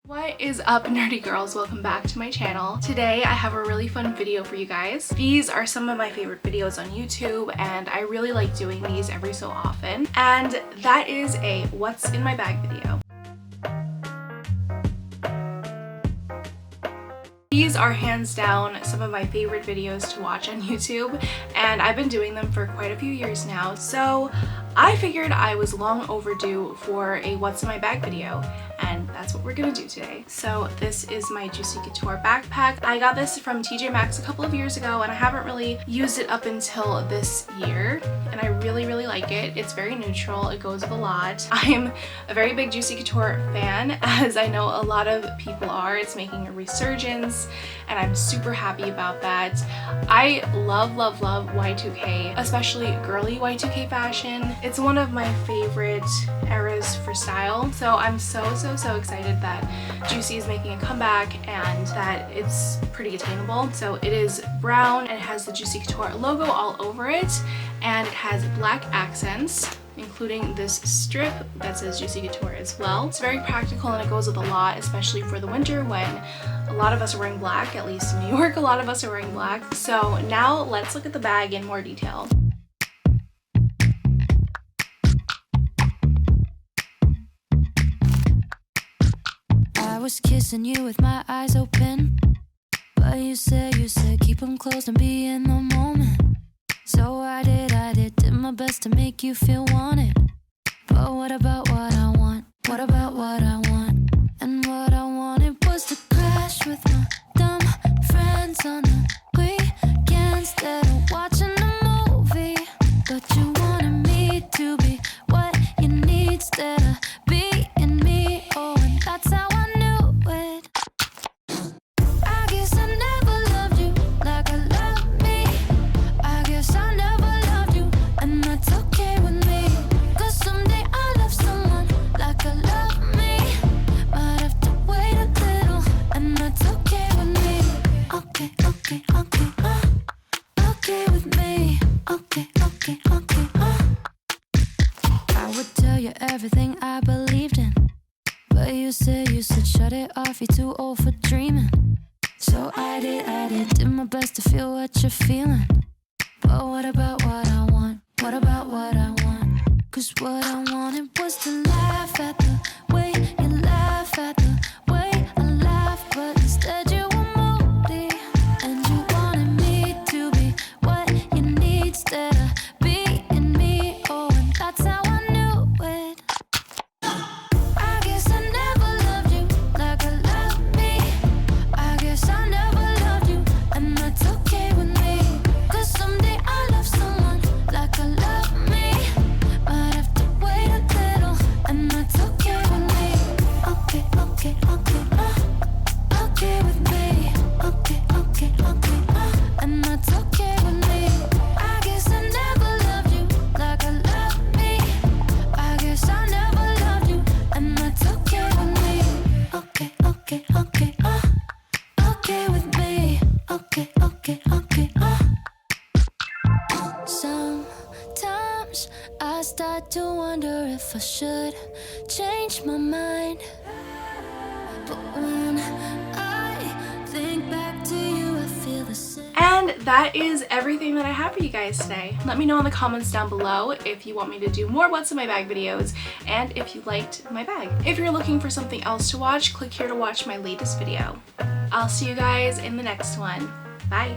What is up, nerdy girls? Welcome back to my channel. Today I have a really fun video for you guys. These are some of my favorite videos on YouTube and I really like doing these every so often. And that is a what's in my bag video. These are hands down some of my favorite videos to watch on YouTube, and I've been doing them for quite a few years now, so I figured I was long overdue for a what's in my bag video, and that's what we're gonna do today. So this is my Juicy Couture backpack. I got this from TJ Maxx a couple of years ago and I haven't really used it up until this year, and I really like it. It's very neutral, it goes with a lot. I'm a very big Juicy Couture fan, as I know a lot of people are. It's making a resurgence and I'm super happy about that. I love Y2K, especially girly Y2K fashion. It's one of my favorite eras for style, so I'm so excited that Juicy is making a comeback and that it's pretty attainable. So it is brown and it has the Juicy Couture logo all over it, and it has black accents, including this strip that says Juicy Couture as well. It's very practical and it goes with a lot, especially for the winter when a lot of us are wearing black. At least in New York, a lot of us are wearing black. So now let's look at the bag in more detail. I was kissing you with my eyes open, but you said keep them closed and be in the moment. So I did my best to make you feel wanted. But what about what I want? What about what I want? And what I wanted was to crash with my dumb friends on the weekend instead of watching a movie. But you wanted me to be what you need instead of being me. Oh, and that's how I knew it. I guess I never loved you like I love me. I guess I never loved you, and that's okay with me. Cause someday I'll love someone like I love me. Might have to wait a little, and that's okay with me. Okay with me. Okay. I would tell you everything I believed in, but you said shut it off, you're too old for dreaming. So I did my best to feel what you're feeling. But what about what I want? What about what I want? Cause what I wanted was to laugh at the way you laugh at the way I laugh. But instead you were moody, and you wanted me to be what you need instead of being me. Oh, and that's how I knew it. I guess I never loved you like I love me. I guess I never loved you, and that's okay with me. Cause someday I'll love someone like I love me. Might have to wait a little, and that's okay with me. Okay with me. Okay, and that's okay with me. I guess I never loved you like I love me. I guess I never loved you, and that's okay with me. Okay with me. Okay. Sometimes I start to wonder if I should change my mind. But when I think back to you, I feel the same. And that is everything that I have for you guys today. Let me know in the comments down below if you want me to do more what's in my bag videos and if you liked my bag. If you're looking for something else to watch, click here to watch my latest video. I'll see you guys in the next one. Bye!